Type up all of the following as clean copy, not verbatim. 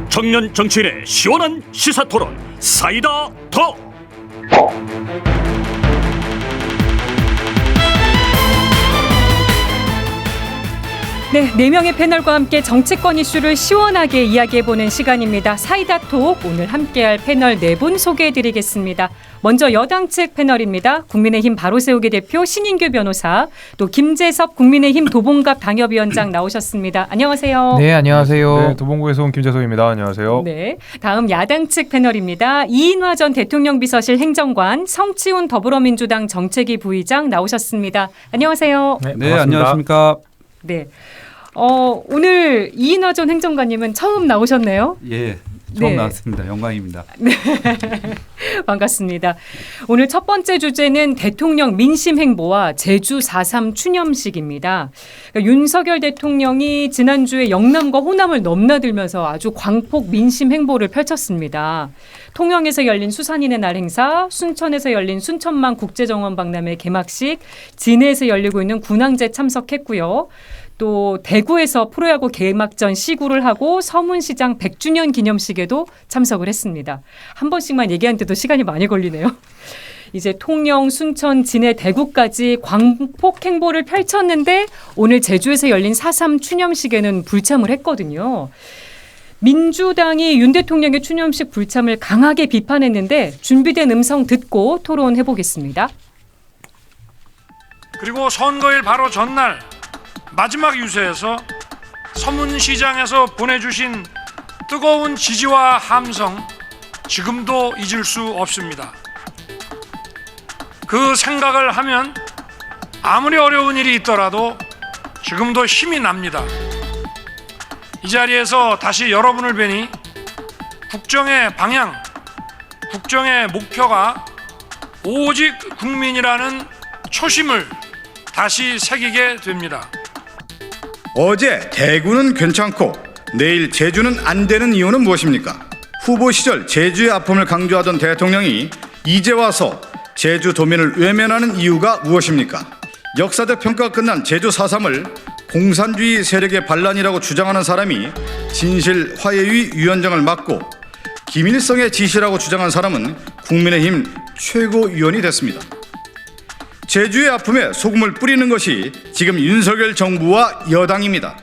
청년 정치인의 시원한 시사토론 사이다 톡. 네, 4명의 패널과 함께 정치권 이슈를 시원하게 이야기해보는 시간입니다. 사이다톡, 오늘 함께할 패널 4분 소개해드리겠습니다. 먼저 여당 측 패널입니다. 국민의힘 바로세우기 대표 신인규 변호사, 또 김재섭 국민의힘 도봉갑 당협위원장 나오셨습니다. 안녕하세요. 네, 안녕하세요. 네, 도봉구에서 온 김재섭입니다. 안녕하세요. 네, 다음 야당 측 패널입니다. 이인화 전 대통령 비서실 행정관, 성치훈 더불어민주당 정책위 부의장 나오셨습니다. 안녕하세요. 네, 안녕하십니까. 네. 오늘 이인화 전 행정관님은 처음 나오셨네요. 예, 처음 네. 나왔습니다. 영광입니다. 네. 반갑습니다. 오늘 첫 번째 주제는 대통령 민심 행보와 제주 4.3 추념식입니다. 그러니까 윤석열 대통령이 지난주에 영남과 호남을 넘나들면서 아주 광폭 민심 행보를 펼쳤습니다. 통영에서 열린 수산인의 날 행사, 순천에서 열린 순천만 국제정원 박람회 개막식, 진해에서 열리고 있는 군항제 참석했고요. 또 대구에서 프로야구 개막전 시구를 하고 서문시장 100주년 기념식에도 참석을 했습니다. 한 번씩만 얘기하는데도 시간이 많이 걸리네요. 이제 통영, 순천, 진해, 대구까지 광폭 행보를 펼쳤는데 오늘 제주에서 열린 4.3 추념식에는 불참을 했거든요. 민주당이 윤 대통령의 추념식 불참을 강하게 비판했는데 준비된 음성 듣고 토론해 보겠습니다. 그리고 선거일 바로 전날 마지막 유세에서 서문시장에서 보내주신 뜨거운 지지와 함성 지금도 잊을 수 없습니다. 그 생각을 하면 아무리 어려운 일이 있더라도 지금도 힘이 납니다. 이 자리에서 다시 여러분을 뵈니 국정의 방향, 국정의 목표가 오직 국민이라는 초심을 다시 새기게 됩니다. 어제 대구는 괜찮고 내일 제주는 안 되는 이유는 무엇입니까? 후보 시절 제주의 아픔을 강조하던 대통령이 이제 와서 제주도민을 외면하는 이유가 무엇입니까? 역사적 평가가 끝난 제주 4.3을 공산주의 세력의 반란이라고 주장하는 사람이 진실 화해위 위원장을 맡고 김일성의 지시라고 주장한 사람은 국민의힘 최고위원이 됐습니다. 제주의 아픔에 소금을 뿌리는 것이 지금 윤석열 정부와 여당입니다.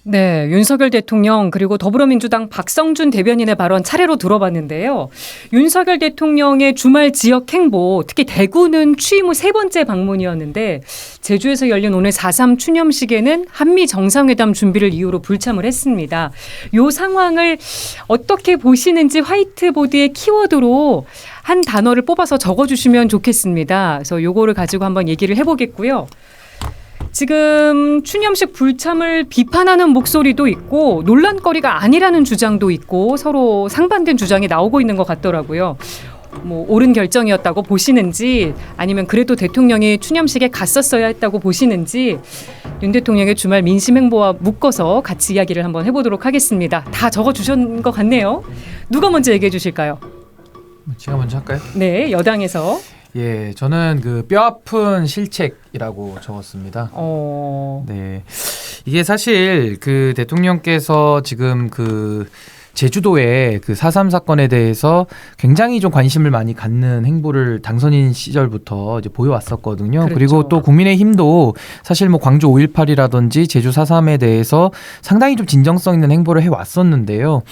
네, 윤석열 대통령 그리고 더불어민주당 박성준 대변인의 발언 차례로 들어봤는데요. 윤석열 대통령의 주말 지역 행보, 특히 대구는 취임 후 3번째 방문이었는데 제주에서 열린 오늘 4.3 추념식에는 한미 정상회담 준비를 이유로 불참을 했습니다. 이 상황을 어떻게 보시는지 화이트보드의 키워드로 한 단어를 뽑아서 적어주시면 좋겠습니다. 그래서 요거를 가지고 한번 얘기를 해보겠고요. 지금 추념식 불참을 비판하는 목소리도 있고 논란거리가 아니라는 주장도 있고 서로 상반된 주장이 나오고 있는 것 같더라고요. 뭐 옳은 결정이었다고 보시는지 아니면 그래도 대통령이 추념식에 갔었어야 했다고 보시는지 윤 대통령의 주말 민심 행보와 묶어서 같이 이야기를 한번 해보도록 하겠습니다. 다 적어주신 것 같네요. 누가 먼저 얘기해 주실까요? 제가 먼저 할까요? 네, 여당에서. 예, 저는 그 뼈아픈 실책이라고 적었습니다. 네, 이게 사실 그 대통령께서 지금 그 제주도의 그 4.3 사건에 대해서 굉장히 좀 관심을 많이 갖는 행보를 당선인 시절부터 이제 보여왔었거든요. 그렇죠. 그리고 또 국민의힘도 사실 뭐 광주 5.18이라든지 제주 4.3에 대해서 상당히 좀 진정성 있는 행보를 해왔었는데요.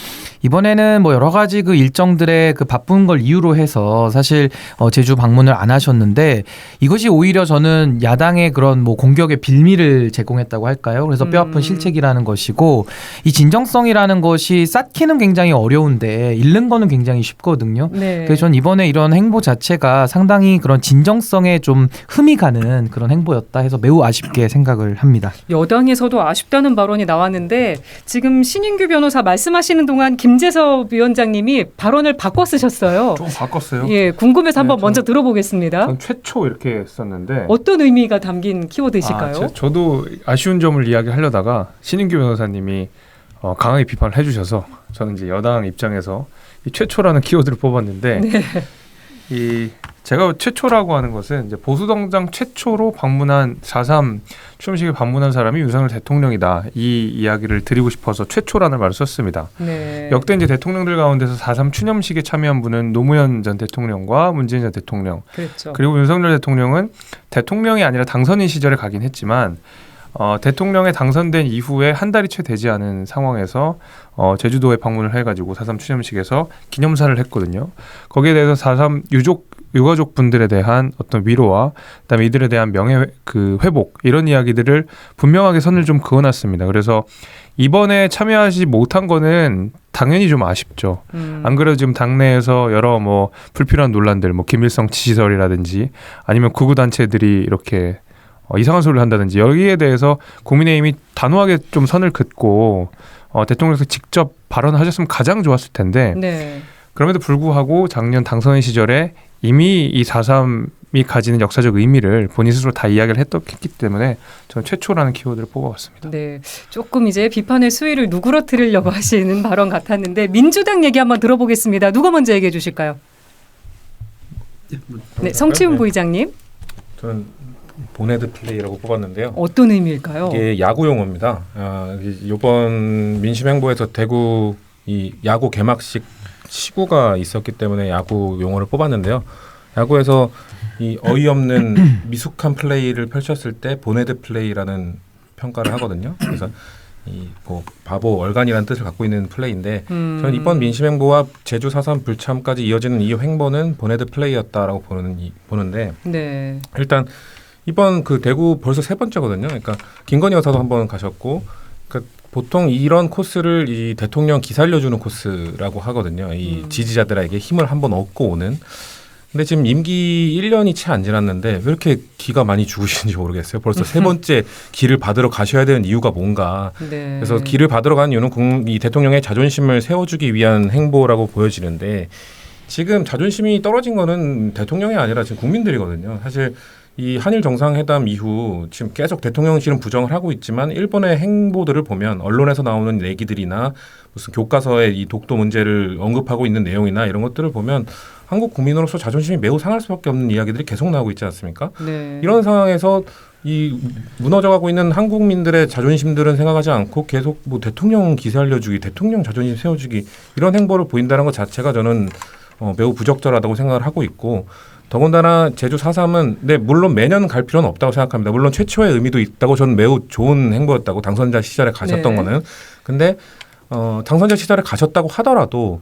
이번에는 뭐 여러 가지 그 일정들의 그 바쁜 걸 이유로 해서 사실 제주 방문을 안 하셨는데 이것이 오히려 저는 야당의 그런 뭐 공격의 빌미를 제공했다고 할까요? 그래서 뼈아픈 실책이라는 것이고 이 진정성이라는 것이 쌓기는 굉장히 어려운데 잃는 거는 굉장히 쉽거든요. 네. 그래서 전 이번에 이런 행보 자체가 상당히 그런 진정성에 좀 흠이 가는 그런 행보였다 해서 매우 아쉽게 생각을 합니다. 여당에서도 아쉽다는 발언이 나왔는데 지금 신인규 변호사 말씀하시는 동안 김재섭 위원장님이 발언을 바꿔 쓰셨어요. 좀 바꿨어요. 예, 궁금해서 한번 네, 먼저 들어보겠습니다. 전 최초 이렇게 썼는데 어떤 의미가 담긴 키워드이실까요? 저도 아쉬운 점을 이야기하려다가 신인규 변호사님이 강하게 비판을 해주셔서 저는 이제 여당 입장에서 이 최초라는 키워드를 뽑았는데 네. 제가 최초라고 하는 것은 이제 보수당장 최초로 방문한 4.3 추념식에 방문한 사람이 윤석열 대통령이다. 이 이야기를 드리고 싶어서 최초라는 말을 썼습니다. 네. 역대 이제 대통령들 가운데서 4.3 추념식에 참여한 분은 노무현 전 대통령과 문재인 전 대통령, 그렇죠. 그리고 윤석열 대통령은 대통령이 아니라 당선인 시절에 가긴 했지만 대통령에 당선된 이후에 한 달이 채 되지 않은 상황에서 제주도에 방문을 해가지고 4.3 추념식에서 기념사를 했거든요. 거기에 대해서 4.3 유가족 분들에 대한 어떤 위로와 그다음에 이들에 대한 명예 회복 이런 이야기들을 분명하게 선을 좀 그어놨습니다. 그래서 이번에 참여하지 못한 거는 당연히 좀 아쉽죠. 안 그래도 지금 당내에서 여러 뭐 불필요한 논란들, 뭐 김일성 지지설이라든지 아니면 극우 단체들이 이렇게 이상한 소리를 한다든지 여기에 대해서 국민의힘이 단호하게 좀 선을 긋고 대통령께서 직접 발언하셨으면 가장 좋았을 텐데 네. 그럼에도 불구하고 작년 당선인 시절에 이미 이 4.3이 가지는 역사적 의미를 본인 스스로 다 이야기를 했기 때문에 저는 최초라는 키워드를 뽑아봤습니다. 네, 조금 이제 비판의 수위를 누그러뜨리려고 하시는 발언 같았는데 민주당 얘기 한번 들어보겠습니다. 누가 먼저 얘기해 주실까요? 네, 성치훈 부의장님. 저는 보네드 플레이라고 뽑았는데요. 어떤 의미일까요? 이게 야구 용어입니다. 이번 민심 행보에서 대구 이 야구 개막식 시구가 있었기 때문에 야구 용어를 뽑았는데요. 야구에서 이 어이없는 미숙한 플레이를 펼쳤을 때 보네드 플레이라는 평가를 하거든요. 그래서 이 뭐 바보 얼간이라는 뜻을 갖고 있는 플레이인데 저는 이번 민심 행보와 제주 4.3 불참까지 이어지는 이 행보는 보네드 플레이였다라고 보는데 네. 일단 이번 그 대구 벌써 3번째거든요. 그러니까 김건희 여사도 한번 가셨고, 그러니까 보통 이런 코스를 이 대통령 기살려주는 코스라고 하거든요. 이 지지자들에게 힘을 한번 얻고 오는. 근데 지금 임기 1년이 채 안 지났는데 왜 이렇게 기가 많이 죽으시는지 모르겠어요. 벌써 3번째 기를 받으러 가셔야 되는 이유가 뭔가. 네. 그래서 기를 받으러 가는 이유는 이 대통령의 자존심을 세워주기 위한 행보라고 보여지는데 지금 자존심이 떨어진 거는 대통령이 아니라 지금 국민들이거든요. 사실 이 한일 정상회담 이후 지금 계속 대통령실은 부정을 하고 있지만 일본의 행보들을 보면 언론에서 나오는 얘기들이나 무슨 교과서에 이 독도 문제를 언급하고 있는 내용이나 이런 것들을 보면 한국 국민으로서 자존심이 매우 상할 수밖에 없는 이야기들이 계속 나오고 있지 않습니까? 네. 이런 상황에서 이 무너져가고 있는 한국민들의 자존심들은 생각하지 않고 계속 뭐 대통령 기살려주기, 대통령 자존심 세워주기 이런 행보를 보인다는 것 자체가 저는 매우 부적절하다고 생각을 하고 있고 더군다나 제주 4.3은 네, 물론 매년 갈 필요는 없다고 생각합니다. 물론 최초의 의미도 있다고 저는 매우 좋은 행보였다고 당선자 시절에 가셨던 네. 거는. 근데 당선자 시절에 가셨다고 하더라도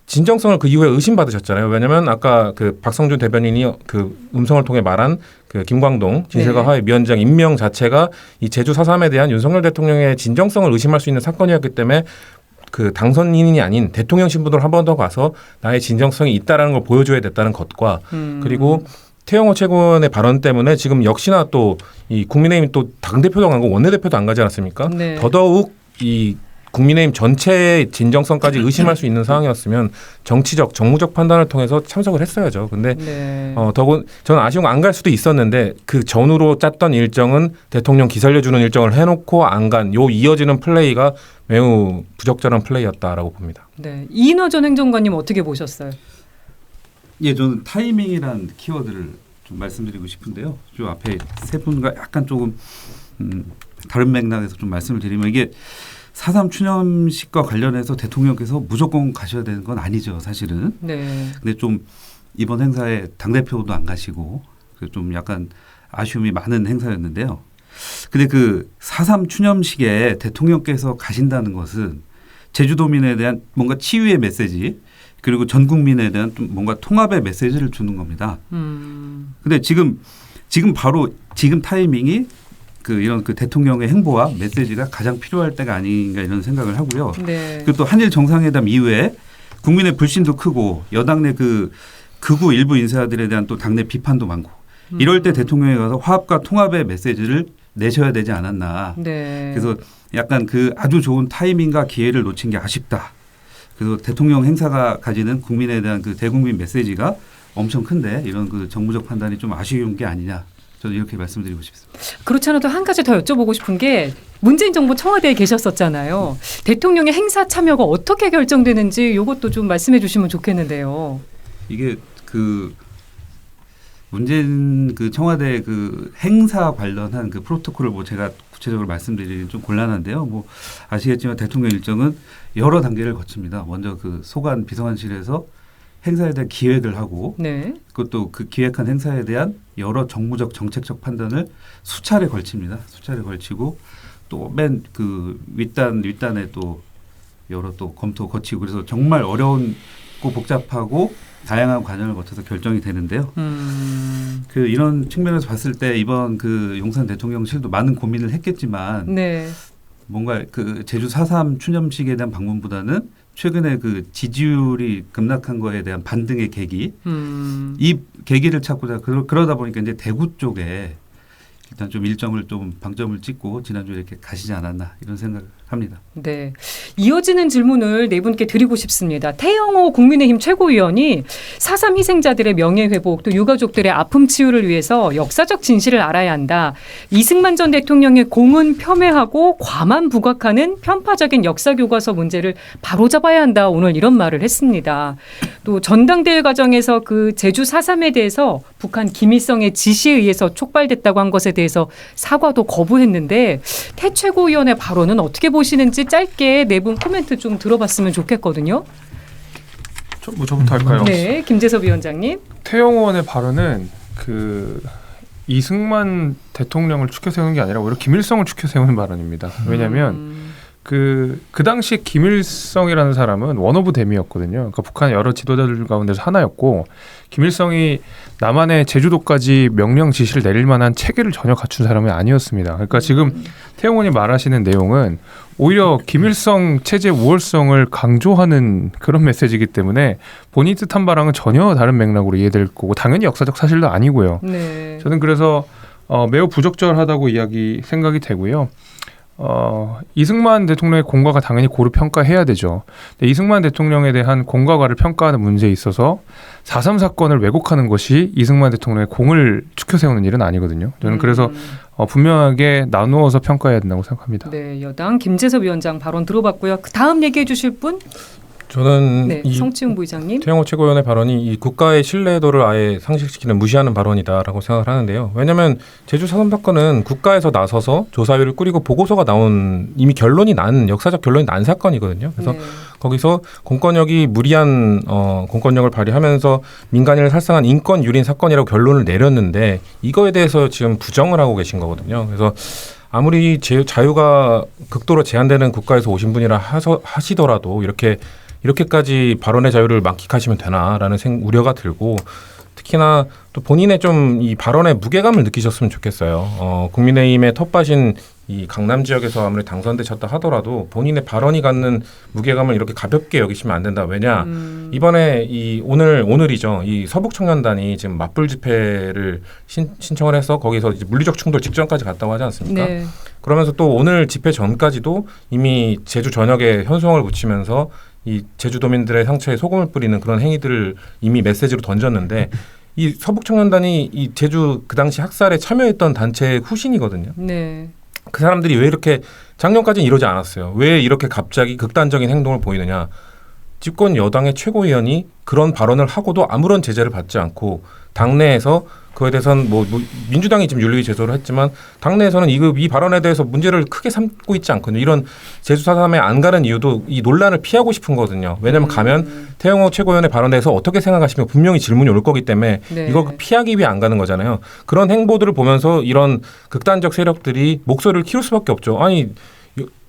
진정성을 그 이후에 의심받으셨잖아요. 왜냐하면 아까 그 박성준 대변인이 그 음성을 통해 말한 그 김광동 진실과 화해 위원장 임명 자체가 이 제주 4.3에 대한 윤석열 대통령의 진정성을 의심할 수 있는 사건이었기 때문에 그 당선인이 아닌 대통령 신분으로 한 번 더 가서 나의 진정성이 있다라는 걸 보여줘야 됐다는 것과 그리고 태영호 최고원의 발언 때문에 지금 역시나 또 이 국민의힘 또 당대표도 안 가고 원내대표도 안 가지 않았습니까? 네. 더더욱 이 국민의힘 전체의 진정성까지 의심할 수 있는 상황이었으면 정치적, 정무적 판단을 통해서 참석을 했어야죠. 근데 네. 저는 아쉬운 거 안 갈 수도 있었는데 그 전후로 짰던 일정은 대통령 기살려주는 일정을 해놓고 안 간 요 이어지는 플레이가 매우 부적절한 플레이였다라고 봅니다. 네. 이인호 전 행정관님 어떻게 보셨어요? 예, 저는 타이밍이라는 키워드를 좀 말씀드리고 싶은데요. 저 앞에 세 분과 약간 조금 다른 맥락에서 좀 말씀을 드리면 이게 4.3 추념식과 관련해서 대통령께서 무조건 가셔야 되는 건 아니죠, 사실은. 네. 근데 좀 이번 행사에 당대표도 안 가시고 좀 약간 아쉬움이 많은 행사였는데요. 근데 그 4.3 추념식에 대통령께서 가신다는 것은 제주도민에 대한 뭔가 치유의 메시지 그리고 전 국민에 대한 좀 뭔가 통합의 메시지를 주는 겁니다. 근데 지금 바로 지금 타이밍이 이런 대통령의 행보와 메시지가 가장 필요할 때가 아닌가 이런 생각을 하고요. 네. 그리고 또 한일 정상회담 이후에 국민의 불신도 크고 여당 내 극우 일부 인사들에 대한 또 당내 비판도 많고 이럴 때 대통령에 가서 화합과 통합의 메시지를 내셔야 되지 않았나. 네. 그래서 약간 아주 좋은 타이밍과 기회를 놓친 게 아쉽다. 그래서 대통령 행사가 가지는 국민에 대한 대국민 메시지가 엄청 큰데 이런 정무적 판단이 좀 아쉬운 게 아니냐. 저는 이렇게 말씀드리고 싶습니다. 그렇지 않아도 한 가지 더 여쭤보고 싶은 게 문재인 정부 청와대에 계셨었잖아요. 대통령의 행사 참여가 어떻게 결정되는지 이것도 좀 말씀해 주시면 좋겠는데요. 이게 문재인 그 청와대 그 행사 관련한 그 프로토콜을 뭐 제가 구체적으로 말씀드리긴 좀 곤란한데요. 뭐 아시겠지만 대통령 일정은 여러 단계를 거칩니다. 먼저 그 소관 비서관실에서 행사에 대한 기획을 하고 네. 그것도 그 기획한 행사에 대한 여러 정무적 정책적 판단을 수차례 걸칩니다. 수차례 걸치고 또 맨 그 윗단에 또 여러 또 검토 거치고 그래서 정말 어려운고 복잡하고 다양한 과정을 거쳐서 결정이 되는데요. 그 이런 측면에서 봤을 때 이번 그 용산 대통령실도 많은 고민을 했겠지만 네. 뭔가 그 제주 4.3 추념식에 대한 방문보다는 최근에 그 지지율이 급락한 거에 대한 반등의 계기, 이 계기를 찾고자 그러다 보니까 이제 대구 쪽에 일단 좀 일정을 좀 방점을 찍고 지난주에 이렇게 가시지 않았나 이런 생각을 합니다. 네. 이어지는 질문을 네 분께 드리고 싶습니다. 태영호 국민의힘 최고위원이 4.3 희생자들의 명예회복 또 유가족들의 아픔 치유를 위해서 역사적 진실을 알아야 한다. 이승만 전 대통령의 공은 폄훼하고 과만 부각하는 편파적인 역사교과서 문제를 바로잡아야 한다. 오늘 이런 말을 했습니다. 또 전당대회 과정에서 그 제주 4.3에 대해서 북한 김일성의 지시에 의해서 촉발됐다고 한 것에 대해서 사과도 거부했는데 태 최고위원의 발언은 어떻게 보시는지 짧게 네 분 코멘트 좀 들어봤으면 좋겠거든요. 저부터 할까요? 네, 김재섭 위원장님. 태영 의원의 발언은 그 이승만 대통령을 추켜 세우는 게 아니라 오히려 김일성을 추켜 세우는 발언입니다. 왜냐하면 그 당시 김일성이라는 사람은 원오브 댐이었거든요. 그러니까 북한 여러 지도자들 가운데서 하나였고 김일성이 남한의 제주도까지 명령 지시를 내릴 만한 체계를 전혀 갖춘 사람이 아니었습니다. 그러니까 지금 태영 의원이 말하시는 내용은 오히려 김일성 체제 우월성을 강조하는 그런 메시지이기 때문에 본인 뜻한 바랑은 전혀 다른 맥락으로 이해될 거고 당연히 역사적 사실도 아니고요. 네. 저는 그래서 매우 부적절하다고 생각이 되고요. 이승만 대통령의 공과가 당연히 고루 평가해야 되죠. 근데 이승만 대통령에 대한 공과가를 평가하는 문제에 있어서 4.3 사건을 왜곡하는 것이 이승만 대통령의 공을 추켜 세우는 일은 아니거든요. 저는 그래서 분명하게 나누어서 평가해야 된다고 생각합니다. 네, 여당 김재섭 위원장 발언 들어봤고요. 그 다음 얘기해 주실 분? 저는 네, 이 성치훈 부의장님. 태영호 최고위원의 발언이 이 국가의 신뢰도를 아예 상실시키는 무시하는 발언이다라고 생각을 하는데요. 왜냐하면 제주 4.3 사건은 국가에서 나서서 조사위를 꾸리고 보고서가 나온 이미 역사적 결론이 난 사건이거든요. 그래서 네. 거기서 공권력이 무리한 공권력을 발휘하면서 민간인을 살상한 인권 유린 사건이라고 결론을 내렸는데 이거에 대해서 지금 부정을 하고 계신 거거든요. 그래서 아무리 자유가 극도로 제한되는 국가에서 오신 분이라 하시더라도 이렇게까지 발언의 자유를 만끽하시면 되나라는 우려가 들고 특히나 또 본인의 좀 이 발언의 무게감을 느끼셨으면 좋겠어요. 국민의힘의 텃밭인 이 강남 지역에서 아무리 당선되셨다 하더라도 본인의 발언이 갖는 무게감을 이렇게 가볍게 여기시면 안 된다. 왜냐 이번에 오늘이죠. 이 서북청년단이 지금 맞불 집회를 신청을 해서 거기서 이제 물리적 충돌 직전까지 갔다고 하지 않습니까? 네. 그러면서 또 오늘 집회 전까지도 이미 제주 전역에 현수막을 붙이면서 이 제주도민들의 상처에 소금을 뿌리는 그런 행위들을 이미 메시지로 던졌는데 이 서북청년단이 이 제주 그 당시 학살에 참여했던 단체의 후신이거든요. 네. 그 사람들이 왜 이렇게 작년까지는 이러지 않았어요. 왜 이렇게 갑자기 극단적인 행동을 보이느냐. 집권 여당의 최고위원이 그런 발언을 하고도 아무런 제재를 받지 않고 당내에서 그에 대해서는 뭐 민주당이 지금 윤리위 제소를 했지만 당내에서는 이 발언에 대해서 문제를 크게 삼고 있지 않거든요. 이런 제주 4.3에 안 가는 이유도 이 논란을 피하고 싶은 거거든요. 왜냐하면 가면 태영호 최고위원의 발언에 대해서 어떻게 생각하시면 분명히 질문이 올 거기 때문에 네. 이걸 피하기 위해 안 가는 거잖아요. 그런 행보들을 보면서 이런 극단적 세력들이 목소리를 키울 수밖에 없죠. 아니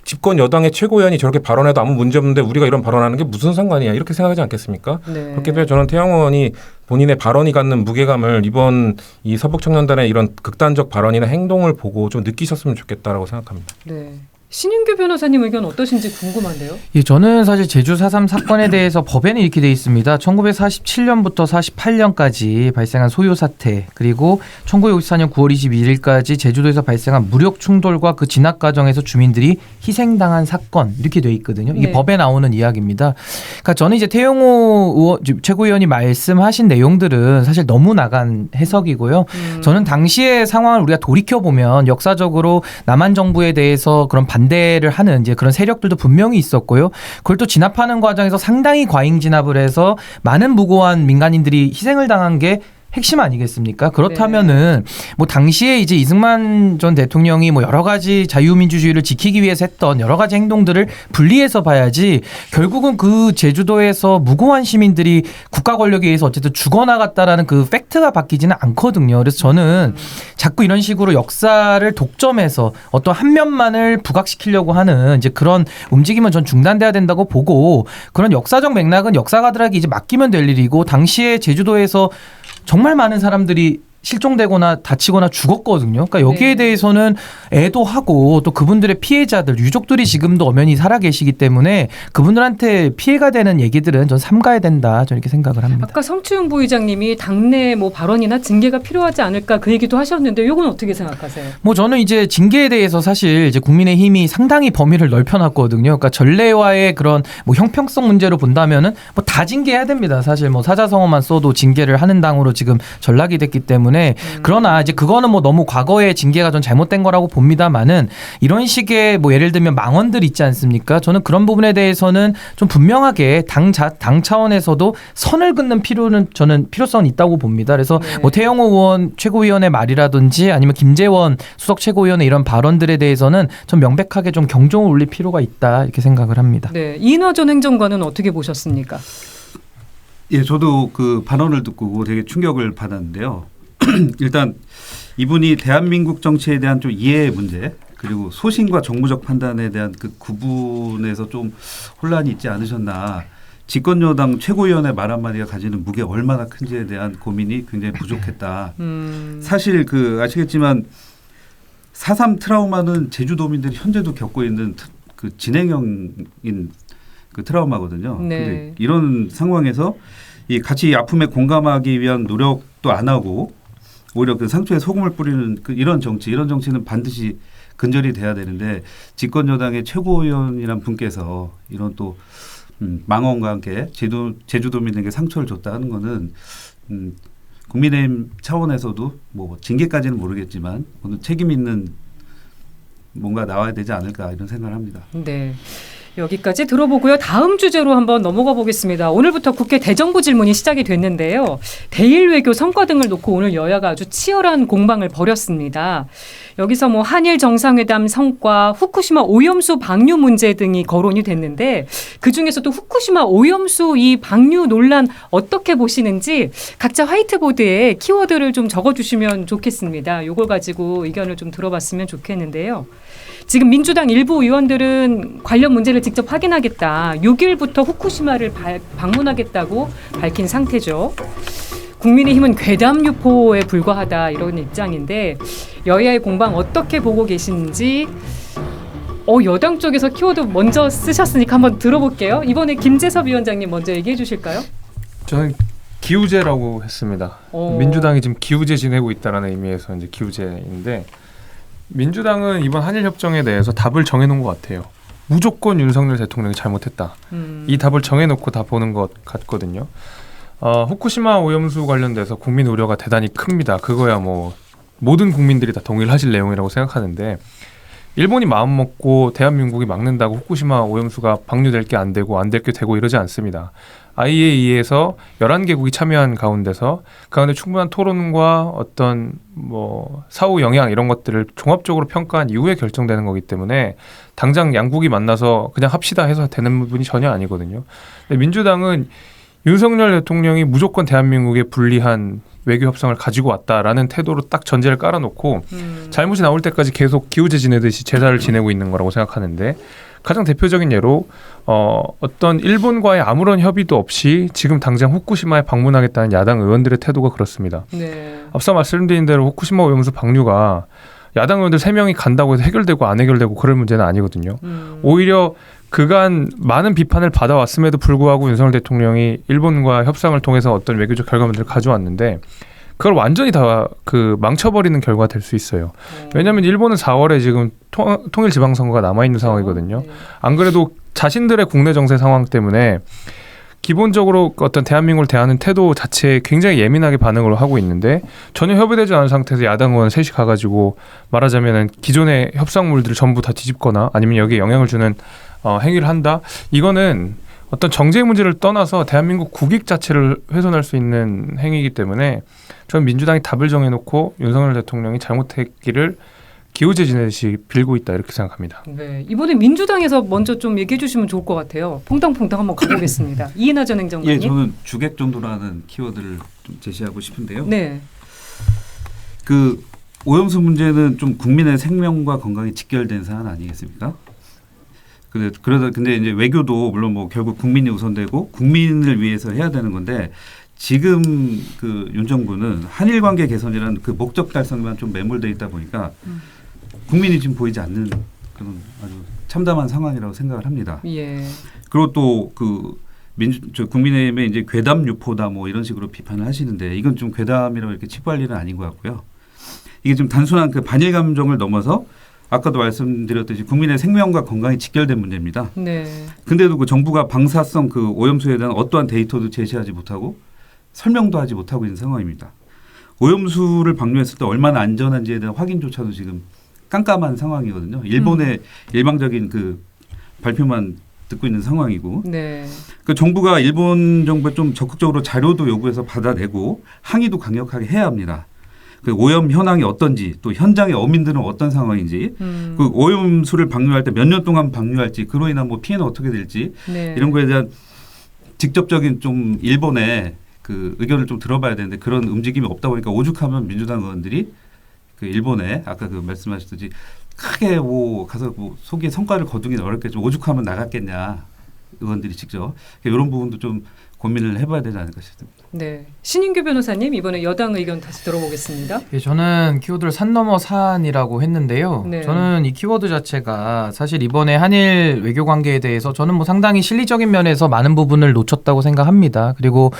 집권 여당의 최고위원이 저렇게 발언해도 아무 문제 없는데 우리가 이런 발언하는 게 무슨 상관이야 이렇게 생각하지 않겠습니까? 네. 그렇기 때문에 저는 태영 의원이 본인의 발언이 갖는 무게감을 이번 이 서북청년단의 이런 극단적 발언이나 행동을 보고 좀 느끼셨으면 좋겠다라고 생각합니다. 네. 신윤규 변호사님 의견 어떠신지 궁금한데요. 예, 저는 사실 제주 4.3 사건에 대해서 법에는 이렇게 돼 있습니다. 1947년부터 48년까지 발생한 소요 사태 그리고 1954년 9월 22일까지 제주도에서 발생한 무력 충돌과 그 진압 과정에서 주민들이 희생당한 사건 이렇게 돼 있거든요. 이게 네. 법에 나오는 이야기입니다. 그러니까 저는 이제 태영호 최고위원이 말씀하신 내용들은 사실 너무 나간 해석이고요. 저는 당시의 상황을 우리가 돌이켜 보면 역사적으로 남한 정부에 대해서 그런 반대를 하는 이제 그런 세력들도 분명히 있었고요. 그걸 또 진압하는 과정에서 상당히 과잉 진압을 해서 많은 무고한 민간인들이 희생을 당한 게 핵심 아니겠습니까? 그렇다면은 뭐 당시에 이제 이승만 전 대통령이 뭐 여러 가지 자유민주주의를 지키기 위해서 했던 여러 가지 행동들을 분리해서 봐야지 결국은 그 제주도에서 무고한 시민들이 국가 권력에 의해서 어쨌든 죽어나갔다라는 그 팩트가 바뀌지는 않거든요. 그래서 저는 자꾸 이런 식으로 역사를 독점해서 어떤 한 면만을 부각시키려고 하는 이제 그런 움직임은 전 중단돼야 된다고 보고 그런 역사적 맥락은 역사가들에게 이제 맡기면 될 일이고 당시에 제주도에서 정말 많은 사람들이 실종되거나 다치거나 죽었거든요. 그러니까 여기에 대해서는 애도하고 또 그분들의 피해자들, 유족들이 지금도 엄연히 살아계시기 때문에 그분들한테 피해가 되는 얘기들은 전 삼가야 된다. 저는 이렇게 생각을 합니다. 아까 성추윤 부의장님이 당내 뭐 발언이나 징계가 필요하지 않을까 그 얘기도 하셨는데 이건 어떻게 생각하세요? 뭐 저는 이제 징계에 대해서 사실 이제 국민의힘이 상당히 범위를 넓혀놨거든요. 그러니까 전례와의 그런 뭐 형평성 문제로 본다면은 뭐 다 징계해야 됩니다. 사실 뭐 사자성어만 써도 징계를 하는 당으로 지금 전락이 됐기 때문에 그러나 이제 그거는 뭐 너무 과거의 징계가 좀 잘못된 거라고 봅니다만은 이런 식의 뭐 예를 들면 망언들 있지 않습니까? 저는 그런 부분에 대해서는 좀 분명하게 당 차원에서도 선을 긋는 저는 필요성은 있다고 봅니다. 그래서 뭐 태영호 의원 최고위원의 말이라든지 아니면 김재원 수석 최고위원의 이런 발언들에 대해서는 좀 명백하게 좀 경종을 울릴 필요가 있다 이렇게 생각을 합니다. 네, 이인화 전 행정관은 어떻게 보셨습니까? 예, 저도 그 발언을 듣고 되게 충격을 받았는데요. 일단 이분이 대한민국 정치에 대한 좀 이해의 문제 그리고 소신과 정무적 판단에 대한 그 구분에서 좀 혼란이 있지 않으셨나. 집권여당 최고위원의 말 한마디가 가지는 무게가 얼마나 큰지에 대한 고민이 굉장히 부족했다. 사실 그 아시겠지만 4.3 트라우마는 제주도민들이 현재도 겪고 있는 그 진행형인 그 트라우마거든요. 근데 이런 상황에서 이 같이 아픔에 공감하기 위한 노력도 안 하고 오히려 그 상처에 소금을 뿌리는 그 이런 정치는 반드시 근절이 돼야 되는데 집권 여당의 최고위원이란 분께서 이런 또 망언과 함께 제주도민에게 상처를 줬다 하는 거는 국민의힘 차원에서도 뭐 징계까지는 모르겠지만 오늘 책임 있는 뭔가 나와야 되지 않을까 이런 생각을 합니다. 네. 여기까지 들어보고요. 다음 주제로 한번 넘어가 보겠습니다. 오늘부터 국회 대정부 질문이 시작이 됐는데요. 대일 외교 성과 등을 놓고 오늘 여야가 아주 치열한 공방을 벌였습니다. 여기서 뭐 한일 정상회담 성과, 후쿠시마 오염수 방류 문제 등이 거론이 됐는데 그중에서도 후쿠시마 오염수 이 방류 논란 어떻게 보시는지 각자 화이트보드에 키워드를 좀 적어주시면 좋겠습니다. 이걸 가지고 의견을 좀 들어봤으면 좋겠는데요. 지금 민주당 일부 의원들은 관련 문제를 직접 확인하겠다. 6일부터 후쿠시마를 방문하겠다고 밝힌 상태죠. 국민의힘은 괴담 유포에 불과하다 이런 입장인데 여야의 공방 어떻게 보고 계신지 여당 쪽에서 키워드 먼저 쓰셨으니까 한번 들어볼게요. 이번에 김재섭 위원장님 먼저 얘기해 주실까요? 저는 기우제라고 했습니다. 민주당이 지금 기우제 지내고 있다라는 의미에서 이제 기우제인데 민주당은 이번 한일 협정에 대해서 답을 정해놓은 것 같아요. 무조건 윤석열 대통령이 잘못했다. 이 답을 정해놓고 다 보는 것 같거든요. 후쿠시마 오염수 관련돼서 국민 우려가 대단히 큽니다. 그거야 뭐 모든 국민들이 다 동일하실 내용이라고 생각하는데 일본이 마음먹고 대한민국이 막는다고 후쿠시마 오염수가 방류될 게 안 되고 안 될 게 되고 이러지 않습니다. IAEA에서 11개국이 참여한 가운데서 그 가운데 충분한 토론과 어떤 뭐 사후 영향 이런 것들을 종합적으로 평가한 이후에 결정되는 거기 때문에 당장 양국이 만나서 그냥 합시다 해서 되는 부분이 전혀 아니거든요. 근데 민주당은 윤석열 대통령이 무조건 대한민국에 불리한 외교 협상을 가지고 왔다라는 태도로 딱 전제를 깔아놓고 잘못이 나올 때까지 계속 기우제 지내듯이 제사를 지내고 있는 거라고 생각하는데 가장 대표적인 예로 어떤 일본과의 아무런 협의도 없이 지금 당장 후쿠시마에 방문하겠다는 야당 의원들의 태도가 그렇습니다. 앞서 말씀드린 대로 후쿠시마 오염수 방류가 야당 의원들 3명이 간다고 해서 해결되고 안 해결되고 그럴 문제는 아니거든요. 오히려 그간 많은 비판을 받아왔음에도 불구하고 윤석열 대통령이 일본과 협상을 통해서 어떤 외교적 결과물들을 가져왔는데 그걸 완전히 다 그 망쳐버리는 결과가 될 수 있어요. 왜냐하면 일본은 4월에 지금 통일 지방선거가 남아있는 상황이거든요. 안 그래도 자신들의 국내 정세 상황 때문에 기본적으로 어떤 대한민국을 대하는 태도 자체에 굉장히 예민하게 반응을 하고 있는데 전혀 협의되지 않은 상태에서 야당 의원 셋이 가가지고 말하자면 기존의 협상물들을 전부 다 뒤집거나 아니면 여기에 영향을 주는 행위를 한다. 이거는 어떤 정쟁 문제를 떠나서 대한민국 국익 자체를 훼손할 수 있는 행위이기 때문에 저는 민주당이 답을 정해놓고 윤석열 대통령이 잘못했기를 기우제지내듯이 빌고 있다 이렇게 생각합니다. 네, 이번에 민주당에서 먼저 좀 얘기해 주시면 좋을 것 같아요. 퐁당퐁당 한번 가보겠습니다. 이인하 전 행정관님. 예, 저는 주객 정도라는 키워드를 좀 제시하고 싶은데요. 네. 그 오염수 문제는 좀 국민의 생명과 건강이 직결된 사안 아니겠습니까? 근데 이제 외교도 물론 뭐 결국 국민이 우선되고 국민을 위해서 해야 되는 건데 지금 그 윤 정부는 한일 관계 개선이라는 그 목적 달성만 좀 매몰돼 있다 보니까 국민이 지금 보이지 않는 그런 아주 참담한 상황이라고 생각을 합니다. 예. 그리고 또 그 국민의힘의 이제 괴담 유포다 뭐 이런 식으로 비판을 하시는데 이건 좀 괴담이라고 이렇게 치부할 일은 아닌 것 같고요. 이게 좀 단순한 그 반일 감정을 넘어서 아까도 말씀드렸듯이 국민의 생명과 건강이 직결된 문제입니다. 네. 근데도 그 정부가 방사성 그 오염수에 대한 어떠한 데이터도 제시하지 못하고 설명도 하지 못하고 있는 상황입니다. 오염수를 방류했을 때 얼마나 안전한지에 대한 확인조차도 지금 깜깜한 상황이거든요. 일본의 일방적인 그 발표만 듣고 있는 상황이고, 네. 그 정부가 일본 정부에 좀 적극적으로 자료도 요구해서 받아내고 항의도 강력하게 해야 합니다. 그 오염 현황이 어떤지 또 현장의 어민들은 어떤 상황인지 그 오염수를 방류할 때 몇 년 동안 방류할지 그로 인한 뭐 피해는 어떻게 될지 네. 이런 거에 대한 직접적인 좀 일본의 그 의견을 좀 들어봐야 되는데 그런 움직임이 없다 보니까 오죽하면 민주당 의원들이 그 일본에 아까 그 말씀하셨듯이 크게 뭐 가서 뭐 속에 성과를 거두기는 어렵겠죠. 오죽하면 나갔겠냐 의원들이 직접 이런 부분도 좀 고민을 해봐야 되지 않을까 싶습니다. 네. 신인규 변호사님 이번에 여당 의견 다시 들어보겠습니다. 예, 저는 키워드를 산 넘어 산이라고 했는데요. 네. 저는 이 키워드 자체가 사실 이번에 한일 외교 관계에 대해서 저는 뭐 상당히 실리적인 면에서 많은 부분을 놓쳤다고 생각합니다. 그리고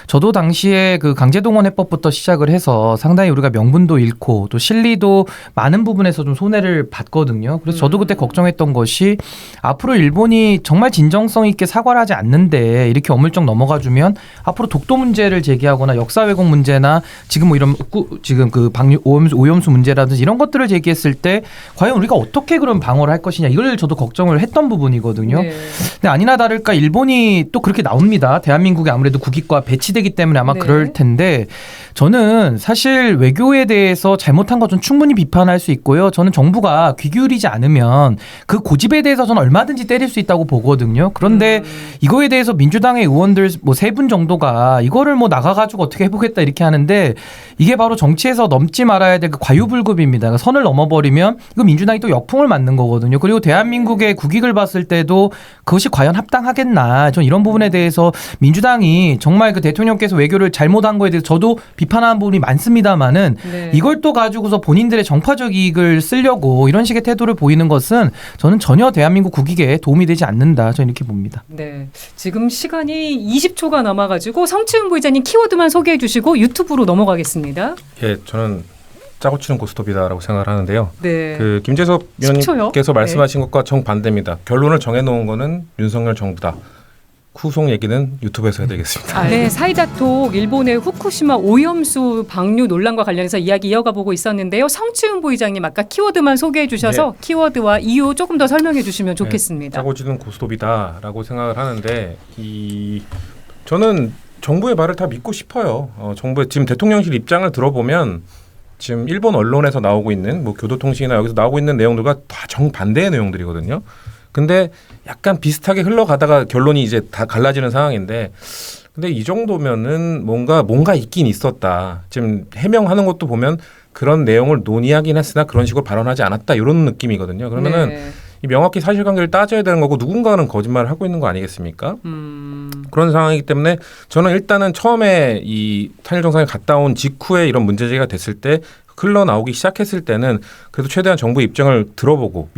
저도 당시에 그 강제동원 해법부터 시작을 해서 상당히 우리가 명분도 잃고 또 실리도 많은 부분에서 좀 손해를 봤거든요. 그래서 저도 그때 걱정했던 것이 앞으로 일본이 정말 진정성 있게 사과를 하지 않는데 이렇게 어물쩍 넘어가 주면 앞으로 독도 문제를 제기하거나 역사 왜곡 문제나 지금 뭐 이런 지금 그 방류 오염수 문제라든지 이런 것들을 제기했을 때 과연 우리가 어떻게 그런 방어를 할 것이냐 이걸 저도 걱정을 했던 부분이거든요. 네. 근데 아니나 다를까 일본이 또 그렇게 나옵니다. 대한민국이 아무래도 국익과 배치되기 때문에 아마 네. 그럴 텐데 저는 사실 외교에 대해서 잘못한 것은 충분히 비판할 수 있고요. 저는 정부가 귀 기울이지 않으면 그 고집에 대해서 저는 얼마든지 때릴 수 있다고 보거든요. 그런데 이거에 대해서 민주당의 의원들 뭐 3분 정도가 이거를 뭐 나가가지고 어떻게 해보겠다 이렇게 하는데 이게 바로 정치에서 넘지 말아야 될 그 과유불급입니다. 그러니까 선을 넘어버리면 이거 민주당이 또 역풍을 맞는 거거든요. 그리고 대한민국의 국익을 봤을 때도 그것이 과연 합당하겠나. 전 이런 부분에 대해서 민주당이 정말 그 대통령께서 외교를 잘못한 거에 대해서 저도 비판하는 부분이 많습니다만은 네. 이걸 또 가지고서 본인들의 정파적 이익을 쓰려고 이런 식의 태도를 보이는 것은 저는 전혀 대한민국 국익에 도움이 되지 않는다. 저는 이렇게 봅니다. 네. 지금 시간이 20초가 남아가지고 성치훈 부의장님 키워드만 소개해 주시고 유튜브로 넘어가겠습니다. 예, 저는 짜고 치는 고스톱이다라고 생각을 하는데요. 네. 그 김재섭 10초요? 의원님께서 말씀하신 것과 정반대입니다. 결론을 정해놓은 거는 윤석열 정부다. 후속 얘기는 유튜브에서 해드리겠습니다. 네, 사이다톡 일본의 후쿠시마 오염수 방류 논란과 관련해서 이야기 이어가 보고 있었는데요. 성치훈 부의장님 아까 키워드만 소개해 주셔서 키워드와 이유 조금 더 설명해 주시면 좋겠습니다. 짜고 치는 고스톱이다라고 생각을 하는데 저는 정부의 말을 다 믿고 싶어요. 정부의 지금 대통령실 입장을 들어보면 지금 일본 언론에서 나오고 있는 뭐 교도통신이나 여기서 나오고 있는 내용들과 다 정반대의 내용들이거든요. 근데 약간 비슷하게 흘러가다가 결론이 이제 다 갈라지는 상황인데 근데 이 정도면은 뭔가 있긴 있었다. 지금 해명하는 것도 보면 그런 내용을 논의하긴 했으나 그런 식으로 발언하지 않았다. 이런 느낌이거든요. 그러면은 네. 이 명확히 사실관계를 따져야 되는 거고 누군가는 거짓말을 하고 있는 거 아니겠습니까? 그런 상황이기 때문에 저는 일단은 처음에 이 한일 정상회 갔다 온 직후에 이런 문제제기가 됐을 때 흘러나오기 시작했을 때는 그래도 최대한 정부 입장을 들어보고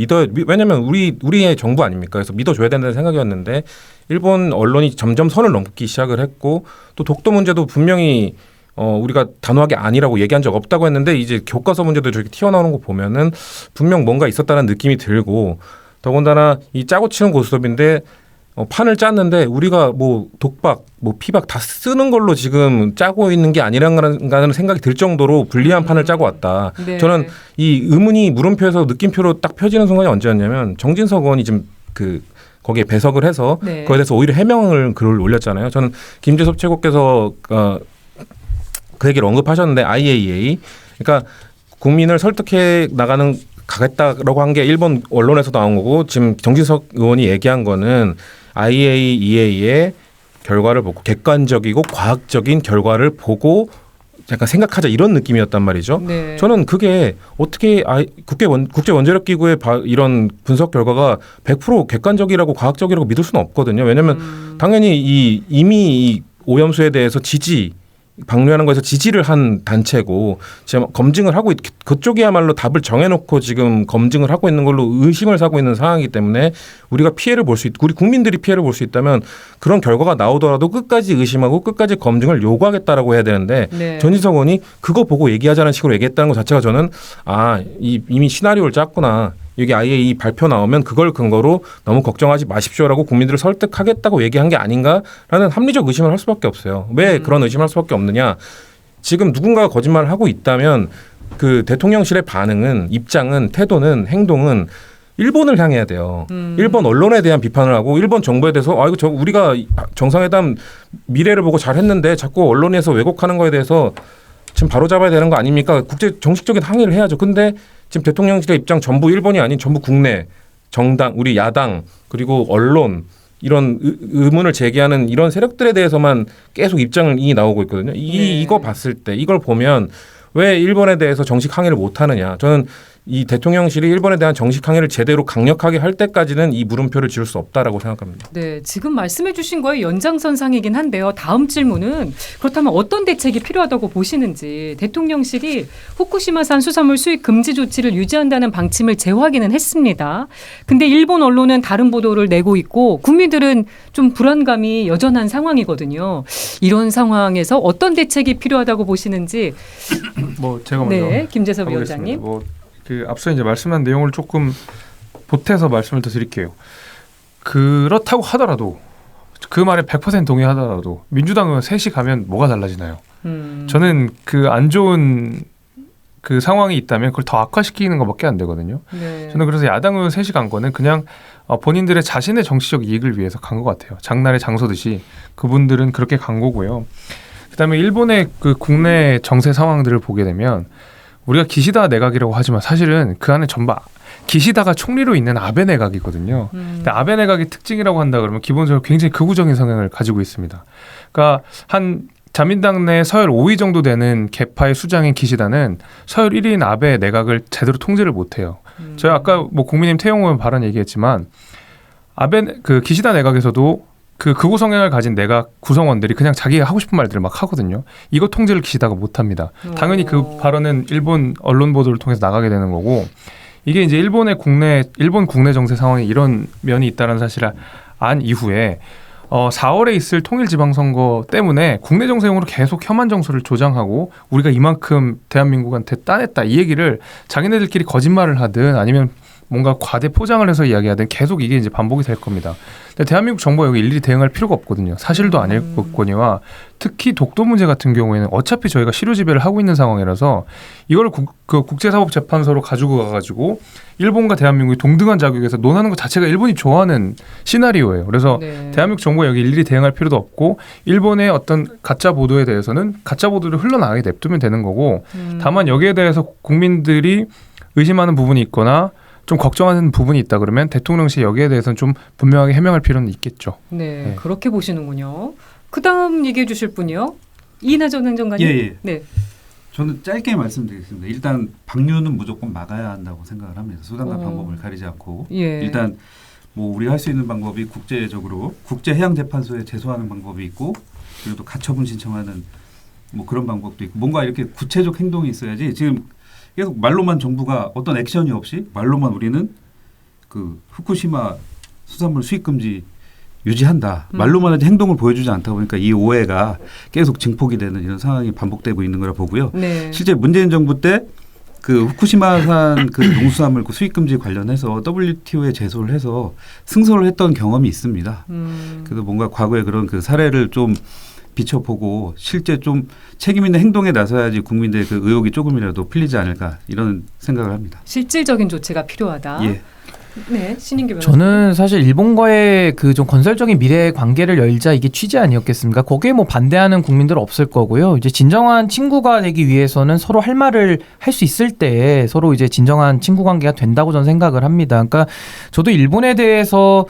왜냐하면 우리의 정부 아닙니까? 그래서 믿어줘야 된다는 생각이었는데 일본 언론이 점점 선을 넘기 시작을 했고 또 독도 문제도 분명히 우리가 단호하게 아니라고 얘기한 적 없다고 했는데 이제 교과서 문제도 저렇게 튀어나오는 거 보면은 분명 뭔가 있었다는 느낌이 들고 더군다나 이 짜고 치는 고스톱인데 판을 짰는데 우리가 뭐 독박, 뭐 피박 다 쓰는 걸로 지금 짜고 있는 게 아니란가는 생각이 들 정도로 불리한 판을 짜고 왔다. 네. 저는 이 의문이 물음표에서 느낌표로 딱 펴지는 순간이 언제였냐면 정진석 의원이 지금 그 거기에 배석을 해서 네. 그거에 대해서 오히려 해명을 글을 올렸잖아요. 저는 김재섭 최고께서 그 얘기를 언급하셨는데 IAEA 그러니까 국민을 설득해 나가는 가겠다라고 한 게 일본 언론에서 나온 거고 지금 정진석 의원이 얘기한 거는 IAEA의 결과를 보고 객관적이고 과학적인 결과를 보고 약간 생각하자 이런 느낌이었단 말이죠. 네. 저는 저는 그게 어떻게 국제원자력기구의 이런 분석 결과가 100% 객관적이라고 과학적이라고 믿을 수는 없거든요. 왜냐하면 당연히 이미 이 오염수에 대해서 방류하는 거에서 지지를 한 단체고 지금 검증을 하고 그쪽이야말로 답을 정해놓고 지금 검증을 하고 있는 걸로 의심을 사고 있는 상황이기 때문에 우리가 피해를 볼 수 우리 국민들이 피해를 볼 수 있다면 그런 결과가 나오더라도 끝까지 의심하고 끝까지 검증을 요구하겠다라고 해야 되는데 네. 전진석 의원이 그거 보고 얘기하자는 식으로 얘기했다는 것 자체가 저는 이미 시나리오를 짰구나. 여기 IAEA 발표 나오면 그걸 근거로 너무 걱정하지 마십시오라고 국민들을 설득하겠다고 얘기한 게 아닌가라는 합리적 의심을 할 수밖에 없어요. 왜 그런 의심을 할 수밖에 없느냐. 지금 누군가가 거짓말을 하고 있다면 그 대통령실의 반응은 입장은 태도는 행동은 일본을 향해야 돼요. 일본 언론에 대한 비판을 하고 일본 정부에 대해서 이거 우리가 정상회담 미래를 보고 잘했는데 자꾸 언론에서 왜곡하는 거에 대해서 지금 바로 잡아야 되는 거 아닙니까? 국제 정식적인 항의를 해야죠. 근데 지금 대통령실의 입장 전부 일본이 아닌 전부 국내 정당, 우리 야당 그리고 언론 이런 의문을 제기하는 이런 세력들에 대해서만 계속 입장이 나오고 있거든요. 이거 봤을 때 이걸 보면 왜 일본에 대해서 정식 항의를 못 하느냐. 저는 이 대통령실이 일본에 대한 정식 항의를 제대로 강력하게 할 때까지는 이 물음표를 지을 수 없다라고 생각합니다. 네, 지금 말씀해 주신 거에 연장선상이긴 한데요. 다음 질문은 그렇다면 어떤 대책이 필요하다고 보시는지 대통령실이 후쿠시마산 수산물 수입 금지 조치를 유지한다는 방침을 재확인은 했습니다. 근데 일본 언론은 다른 보도를 내고 있고 국민들은 좀 불안감이 여전한 상황이거든요. 이런 상황에서 어떤 대책이 필요하다고 보시는지 제가 먼저 네, 김재섭 가보겠습니다. 위원장님. 앞서 이제 말씀한 내용을 조금 보태서 말씀을 더 드릴게요. 그렇다고 하더라도 그 말에 100% 동의하더라도 민주당은 셋이 가면 뭐가 달라지나요? 저는 그 안 좋은 그 상황이 있다면 그걸 더 악화시키는 것밖에 안 되거든요. 네. 저는 그래서 야당 의원 셋이 간 거는 그냥 본인들의 자신의 정치적 이익을 위해서 간 것 같아요. 장날에 장소듯이 그분들은 그렇게 간 거고요. 그다음에 일본의 그 국내 정세 상황들을 보게 되면 우리가 기시다 내각이라고 하지만 사실은 그 안에 전부 기시다가 총리로 있는 아베 내각이거든요. 근데 아베 내각의 특징이라고 한다 그러면 기본적으로 굉장히 극우적인 성향을 가지고 있습니다. 그러니까 한 자민당 내 서열 5위 정도 되는 계파의 수장인 기시다는 서열 1위인 아베 내각을 제대로 통제를 못해요. 저희 아까 국민의힘 태용 의원 발언 얘기했지만 그 기시다 내각에서도 그 극우 성향을 가진 내각 구성원들이 그냥 자기가 하고 싶은 말들을 막 하거든요. 이거 통제를 기시다가 못합니다. 당연히 그 발언은 일본 언론 보도를 통해서 나가게 되는 거고 이게 이제 일본 국내 정세 상황에 이런 면이 있다는 사실을 안 이후에 4월에 있을 통일지방선거 때문에 국내 정세용으로 계속 혐한 정서를 조장하고 우리가 이만큼 대한민국한테 따냈다 이 얘기를 자기네들끼리 거짓말을 하든 아니면 뭔가 과대 포장을 해서 이야기하든 계속 이게 이제 반복이 될 겁니다. 근데 대한민국 정부가 여기 일일이 대응할 필요가 없거든요. 사실도 아니거니와 특히 독도 문제 같은 경우에는 어차피 저희가 실효지배를 하고 있는 상황이라서 이걸 그 국제사법재판소로 가지고 가가지고 일본과 대한민국이 동등한 자격에서 논하는 것 자체가 일본이 좋아하는 시나리오예요. 그래서 네. 대한민국 정부가 여기 일일이 대응할 필요도 없고 일본의 어떤 가짜 보도에 대해서는 가짜 보도를 흘러나가게 냅두면 되는 거고 다만 여기에 대해서 국민들이 의심하는 부분이 있거나 좀 걱정하는 부분이 있다 그러면 대통령실 여기에 대해서는 좀 분명하게 해명할 필요는 있겠죠. 네, 그렇게 보시는군요. 그 다음 얘기해 주실 분이요. 이낙연 행정관님. 예. 네. 저는 짧게 말씀드리겠습니다. 일단 방류는 무조건 막아야 한다고 생각을 합니다. 수단과 방법을 가리지 않고 예. 일단 우리가 할 수 있는 방법이 국제적으로 국제해양재판소에 제소하는 방법이 있고 그리고 또 가처분 신청하는 그런 방법도 있고 뭔가 이렇게 구체적 행동이 있어야지 지금 계속 말로만 정부가 어떤 액션이 없이 말로만 우리는 그 후쿠시마 수산물 수입 금지 유지한다. 말로만 하지 행동을 보여주지 않다 보니까 이 오해가 계속 증폭이 되는 이런 상황이 반복되고 있는 거라 보고요. 네. 실제 문재인 정부 때 그 후쿠시마산 그 농수산물 그 수입 금지 관련해서 WTO에 제소를 해서 승소를 했던 경험이 있습니다. 그래서 뭔가 과거에 그런 그 사례를 좀 비춰보고 실제 좀 책임 있는 행동에 나서야지 국민들의 그 의혹이 조금이라도 풀리지 않을까 이런 생각을 합니다. 실질적인 조치가 필요하다. 예. 네, 신인규 변호사님. 저는 사실 일본과의 그 좀 건설적인 미래 관계를 열자 이게 취지 아니었겠습니까? 거기에 뭐 반대하는 국민들 없을 거고요. 이제 진정한 친구가 되기 위해서는 서로 할 말을 할 수 있을 때 서로 이제 진정한 친구 관계가 된다고 저는 생각을 합니다. 그러니까 저도 일본에 대해서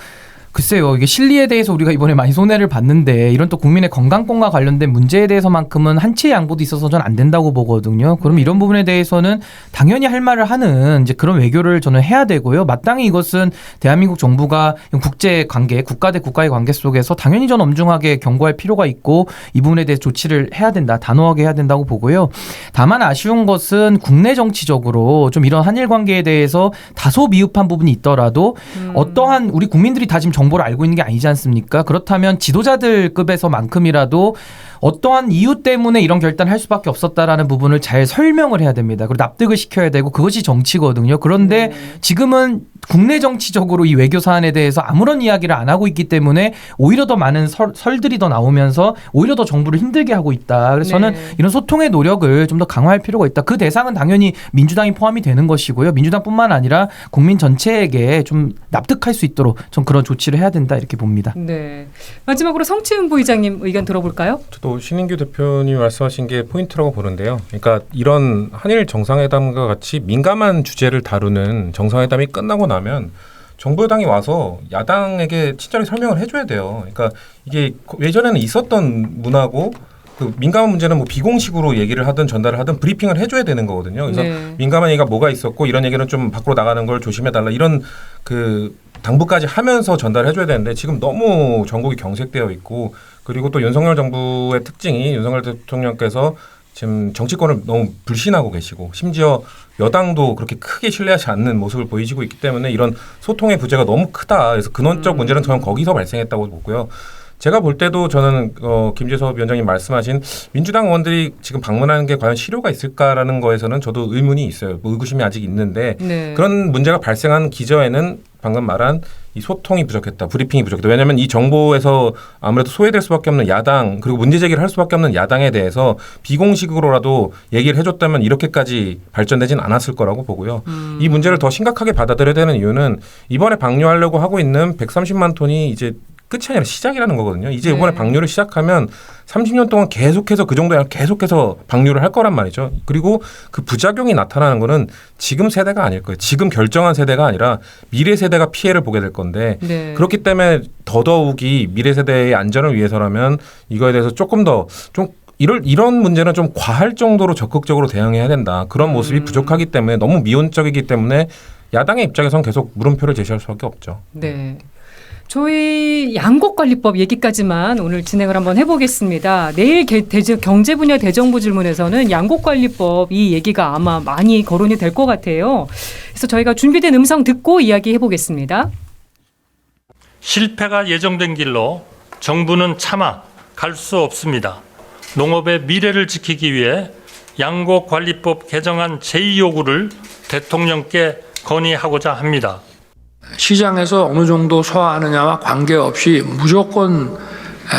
글쎄요, 이게 실리에 대해서 우리가 이번에 많이 손해를 봤는데 이런 또 국민의 건강권과 관련된 문제에 대해서만큼은 한치의 양보도 있어서 저는 안 된다고 보거든요. 그럼 이런 부분에 대해서는 당연히 할 말을 하는 이제 그런 외교를 저는 해야 되고요. 마땅히 이것은 대한민국 정부가 국제 관계, 국가 대 국가의 관계 속에서 당연히 전 엄중하게 경고할 필요가 있고 이 부분에 대해서 조치를 해야 된다, 단호하게 해야 된다고 보고요. 다만 아쉬운 것은 국내 정치적으로 좀 이런 한일 관계에 대해서 다소 미흡한 부분이 있더라도 어떠한 우리 국민들이 다 지금 정보를 알고 있는 게 아니지 않습니까? 그렇다면 지도자들 급에서만큼이라도 어떠한 이유 때문에 이런 결단을 할 수밖에 없었다라는 부분을 잘 설명을 해야 됩니다. 그리고 납득을 시켜야 되고 그것이 정치거든요. 그런데 지금은 국내 정치적으로 이 외교 사안에 대해서 아무런 이야기를 안 하고 있기 때문에 오히려 더 많은 설들이 더 나오면서 오히려 더 정부를 힘들게 하고 있다. 그래서 저는 이런 소통의 노력을 좀 더 강화할 필요가 있다. 그 대상은 당연히 민주당이 포함이 되는 것이고요. 민주당뿐만 아니라 국민 전체에게 좀 납득할 수 있도록 좀 그런 조치를 해야 된다 이렇게 봅니다. 네. 마지막으로 성치훈 부의장님 의견 들어볼까요? 저도 신인규 대표님 말씀하신 게 포인트라고 보는데요. 그러니까 이런 한일 정상회담과 같이 민감한 주제를 다루는 정상회담이 끝나고 나면 정부 여당이 와서 야당에게 친절히 설명을 해줘야 돼요. 그러니까 이게 예전에는 있었던 문화고 그 민감한 문제는 뭐 비공식으로 얘기를 하든 전달을 하든 브리핑을 해줘야 되는 거거든요. 그래서 민감한 얘기가 뭐가 있었고 이런 얘기는 좀 밖으로 나가는 걸 조심해달라 이런 그 당부까지 하면서 전달해줘야 되는데 지금 너무 전국이 경색되어 있고 그리고 또 윤석열 정부의 특징이 윤석열 대통령께서 지금 정치권을 너무 불신하고 계시고 심지어 여당도 그렇게 크게 신뢰하지 않는 모습을 보이시고 있기 때문에 이런 소통의 부재가 너무 크다. 그래서 근원적 문제는 저는 거기서 발생했다고 보고요. 제가 볼 때도 저는 김재섭 위원장님 말씀하신 민주당 의원들이 지금 방문하는 게 과연 실효가 있을까라는 거에서는 저도 의문이 있어요. 의구심이 아직 있는데 그런 문제가 발생한 기저에는 방금 말한 이 소통이 부족했다, 브리핑이 부족했다. 왜냐하면 이 정보에서 아무래도 소외될 수밖에 없는 야당 그리고 문제 제기를 할 수밖에 없는 야당에 대해서 비공식으로라도 얘기를 해줬다면 이렇게까지 발전되진 않았을 거라고 보고요. 이 문제를 더 심각하게 받아들여야 되는 이유는 이번에 방류하려고 하고 있는 130만 톤이 이제 끝이 아니라 시작이라는 거거든요. 이제 이번에 방류를 시작하면 30년 동안 계속해서 그 정도에 계속해서 방류를 할 거란 말이죠. 그리고 그 부작용이 나타나는 거는 지금 세대가 아닐 거예요. 지금 결정한 세대가 아니라 미래 세대가 피해를 보게 될 건데 그렇기 때문에 더더욱이 미래 세대의 안전을 위해서라면 이거에 대해서 조금 더 좀 이런 문제는 좀 과할 정도로 적극적으로 대응해야 된다. 그런 모습이 부족하기 때문에 너무 미온적이기 때문에 야당의 입장에선 계속 물음표를 제시할 수밖에 없죠. 네. 저희 양곡관리법 얘기까지만 오늘 진행을 한번 해보겠습니다. 내일 경제 분야 대정부 질문에서는 양곡관리법 이 얘기가 아마 많이 거론이 될 것 같아요. 그래서 저희가 준비된 음성 듣고 이야기해보겠습니다. 실패가 예정된 길로 정부는 차마 갈 수 없습니다. 농업의 미래를 지키기 위해 양곡관리법 개정안 제2요구를 대통령께 건의하고자 합니다. 시장에서 어느 정도 소화하느냐와 관계없이 무조건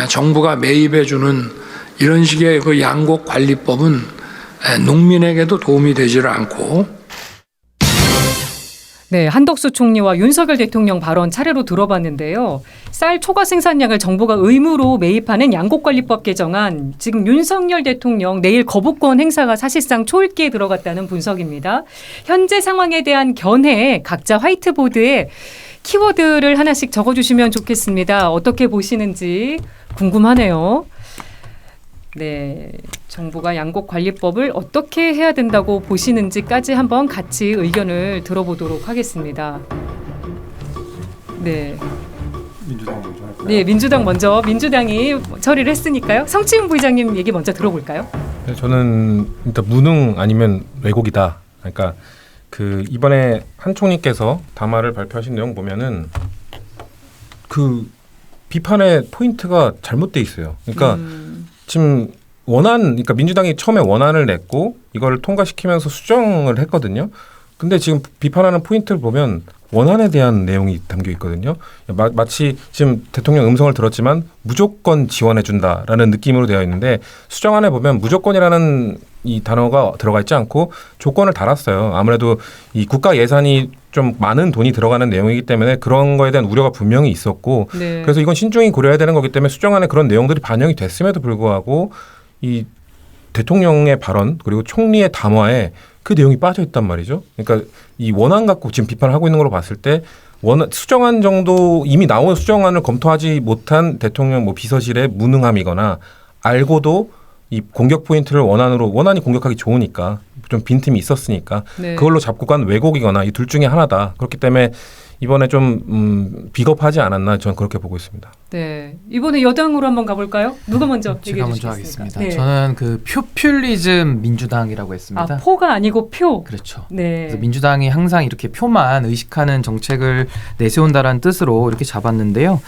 정부가 매입해주는 이런 식의 그 양곡관리법은 농민에게도 도움이 되지를 않고. 네, 한덕수 총리와 윤석열 대통령 발언 차례로 들어봤는데요. 쌀 초과 생산량을 정부가 의무로 매입하는 양곡관리법 개정안, 지금 윤석열 대통령 내일 거부권 행사가 사실상 초읽기에 들어갔다는 분석입니다. 현재 상황에 대한 견해 각자 화이트보드에 키워드를 하나씩 적어주시면 좋겠습니다. 어떻게 보시는지 궁금하네요. 네, 정부가 양곡관리법을 어떻게 해야 된다고 보시는지까지 한번 같이 의견을 들어보도록 하겠습니다. 네. 민주당 먼저 할까요? 네, 민주당 먼저. 민주당이 처리를 했으니까요. 성치훈 부의장님 얘기 먼저 들어볼까요? 네, 저는 일단 무능 아니면 왜곡이다. 그러니까 그 이번에 한 총리께서 담화를 발표하신 내용 보면은 그 비판의 포인트가 잘못돼 있어요. 그러니까 지금 그러니까 민주당이 처음에 원안을 냈고 이걸 통과시키면서 수정을 했거든요. 근데 지금 비판하는 포인트를 보면 원안에 대한 내용이 담겨 있거든요. 마치 지금 대통령 음성을 들었지만 무조건 지원해 준다라는 느낌으로 되어 있는데 수정안에 보면 무조건이라는 이 단어가 들어가 있지 않고 조건을 달았어요. 아무래도 이 국가 예산이 좀 많은 돈이 들어가는 내용이기 때문에 그런 거에 대한 우려가 분명히 있었고 네. 그래서 이건 신중히 고려해야 되는 거기 때문에 수정안에 그런 내용들이 반영이 됐음에도 불구하고 이 대통령의 발언 그리고 총리의談話에 그 내용이 빠져 있단 말이죠. 그러니까 이 원안 갖고 지금 비판을 하고 있는 걸로 봤을 때 수정안 정도 이미 나온 수정안을 검토하지 못한 대통령 뭐 비서실의 무능함이거나 알고도 이 공격 포인트를 원안이 공격하기 좋으니까 좀 빈틈이 있었으니까 네. 그걸로 잡고 간 왜곡이거나 이 둘 중에 하나다. 그렇기 때문에 이번에 좀 비겁하지 않았나 저는 그렇게 보고 있습니다. 네. 이번에 여당으로 한번 가볼까요? 누가 먼저 제가 얘기해 먼저 주시겠습니까? 하겠습니다. 네. 저는 그 표퓰리즘 민주당이라고 했습니다. 아, 포가 아니고 표. 그렇죠. 네. 그래서 민주당이 항상 이렇게 표만 의식하는 정책을 내세운다라는 뜻으로 이렇게 잡았는데요.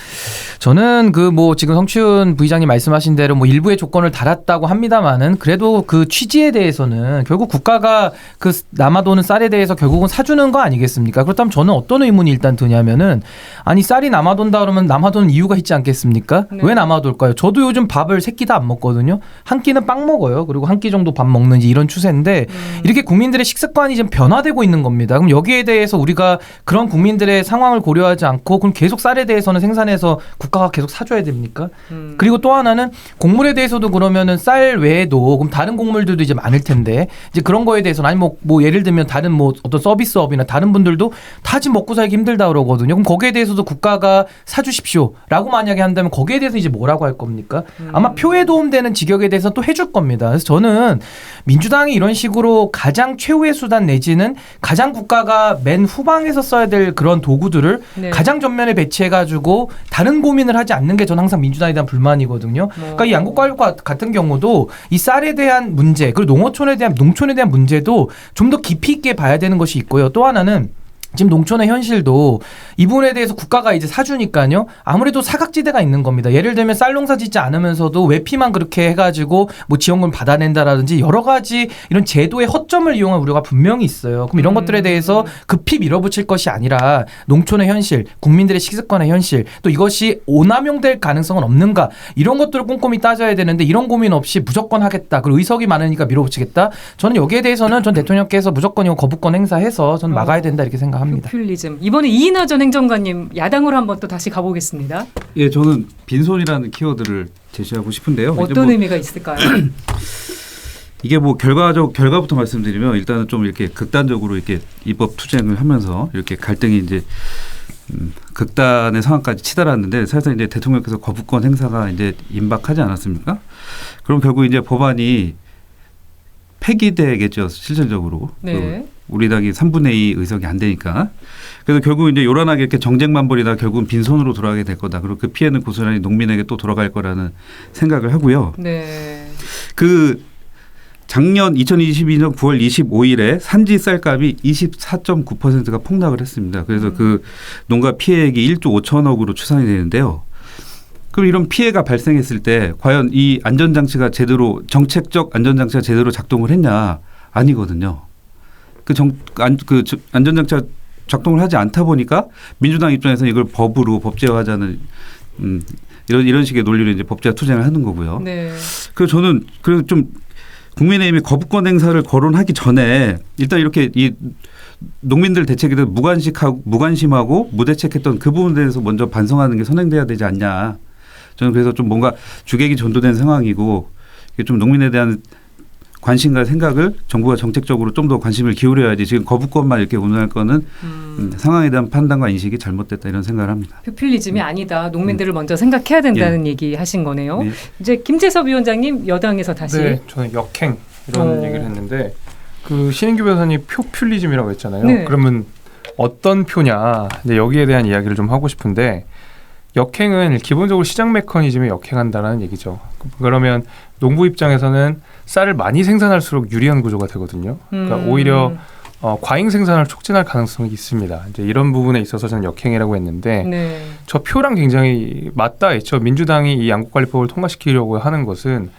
저는 그 뭐 지금 성춘 부의장님 말씀하신 대로 뭐 일부의 조건을 달았다고 합니다만은 그래도 그 취지에 대해서는 결국 국가가 그 남아도는 쌀에 대해서 결국은 사주는 거 아니겠습니까? 그렇다면 저는 어떤 의문이 일단 드냐면은 아니 쌀이 남아돈다 그러면 남아도는 이유가 있지 않겠습니까? 네. 왜 남아돌까요? 저도 요즘 밥을 세 끼 다 안 먹거든요. 한 끼는 빵 먹어요. 그리고 한 끼 정도 밥 먹는지 이런 추세인데 이렇게 국민들의 식습관이 지금 변화되고 있는 겁니다. 그럼 여기에 대해서 우리가 그런 국민들의 상황을 고려하지 않고 그럼 계속 쌀에 대해서는 생산해서 국가가 계속 사줘야 됩니까? 그리고 또 하나는 곡물에 대해서도 그러면은 쌀 외에도 그럼 다른 곡물들도 이제 많을 텐데 이제 그런 거에 대해서는 아니 뭐 예를 들면 다른 뭐 어떤 서비스업이나 다른 분들도 다 지금 먹고 살기 힘들다 그러거든요. 그럼 거기에 대해서도 국가가 사주십시오라고 만약에 한다면 거기에 대해서 이제 뭐라고 할 겁니까? 아마 표에 도움되는 직역에 대해서 또 해줄 겁니다. 그래서 저는 민주당이 이런 식으로 가장 최후의 수단 내지는 가장 국가가 맨 후방에서 써야 될 그런 도구들을 네. 가장 전면에 배치해가지고 다른 고민을 하지 않는 게 저는 항상 민주당에 대한 불만이거든요. 그러니까 이 양곡과일과 같은 경우도 이 쌀에 대한 문제 그리고 농촌에 대한 문제도 좀 더 깊이 있게 봐야 되는 것이 있고요. 또 하나는 지금 농촌의 현실도 이 부분에 대해서 국가가 이제 사주니까요. 아무래도 사각지대가 있는 겁니다. 예를 들면 쌀 농사 짓지 않으면서도 외피만 그렇게 해가지고 뭐 지원금 받아낸다라든지 여러 가지 이런 제도의 허점을 이용한 우려가 분명히 있어요. 그럼 이런 것들에 대해서 급히 밀어붙일 것이 아니라 농촌의 현실, 국민들의 식습관의 현실, 또 이것이 오남용될 가능성은 없는가 이런 것들을 꼼꼼히 따져야 되는데 이런 고민 없이 무조건 하겠다. 그리고 의석이 많으니까 밀어붙이겠다. 저는 여기에 대해서는 전 대통령께서 무조건 이거 거부권 행사해서 저는 막아야 된다 이렇게 생각합니다. 포퓰리즘. 이번에 이인하 전 행정관님 야당으로 한번 또 다시 가보겠습니다. 예, 저는 빈손이라는 키워드를 제시하고 싶은데요. 어떤 의미가 있을까요? 이게 뭐 결과부터 말씀드리면 일단은 좀 이렇게 극단적으로 이렇게 입법 투쟁을 하면서 이렇게 갈등이 이제 극단의 상황까지 치달았는데 사실상 이제 대통령께서 거부권 행사가 이제 임박하지 않았습니까? 그럼 결국 이제 법안이 폐기되겠죠, 실질적으로. 네. 우리 당이 3분의 2 의석이 안 되니까. 그래서 결국 이제 요란하게 이렇게 정쟁만 벌이다 결국은 빈손으로 돌아가게 될 거다. 그리고 그 피해는 고스란히 농민에게 또 돌아갈 거라는 생각을 하고요. 네. 그 작년 2022년 9월 25일에 산지 쌀값이 24.9%가 폭락을 했습니다. 그래서 그 농가 피해액이 1조 5천억으로 추산이 되는데요. 그럼 이런 피해가 발생했을 때 과연 이 안전장치가 제대로 정책적 안전장치가 제대로 작동을 했냐? 아니거든요. 그 안전장치가 작동을 하지 않다 보니까 민주당 입장에서는 이걸 법으로 법제화하자는 이런 식의 논리로 이제 법제화 투쟁을 하는 거고요. 네. 그래서 저는 그래도 좀 국민의힘이 거부권 행사를 거론하기 전에 일단 이렇게 이 농민들 대책에 대해서 무관심하고 무대책했던 그 부분에 대해서 먼저 반성하는 게 선행돼야 되지 않냐. 저는 그래서 좀 뭔가 주객이 전도된 상황이고 좀 농민에 대한 관심과 생각을 정부가 정책적으로 좀 더 관심을 기울여야지 지금 거부권만 이렇게 운운할 거는 상황에 대한 판단과 인식이 잘못됐다 이런 생각을 합니다. 포퓰리즘이 아니다. 농민들을 먼저 생각해야 된다는 얘기 하신 거네요. 네. 이제 김재섭 위원장님 여당에서 다시. 네, 저는 역행 이런 얘기를 했는데 그 신인규 변호사님 표퓰리즘이라고 했잖아요. 네. 그러면 어떤 표냐 이제 여기에 대한 이야기를 좀 하고 싶은데 역행은 기본적으로 시장 메커니즘에 역행한다는 얘기죠. 그러면 농부 입장에서는 쌀을 많이 생산할수록 유리한 구조가 되거든요. 그러니까 오히려 과잉 생산을 촉진할 가능성이 있습니다. 이제 이런 부분에 있어서 저는 역행이라고 했는데 네. 저 표랑 굉장히 맞닿아 있죠. 민주당이 이 양곡관리법을 통과시키려고 하는 것은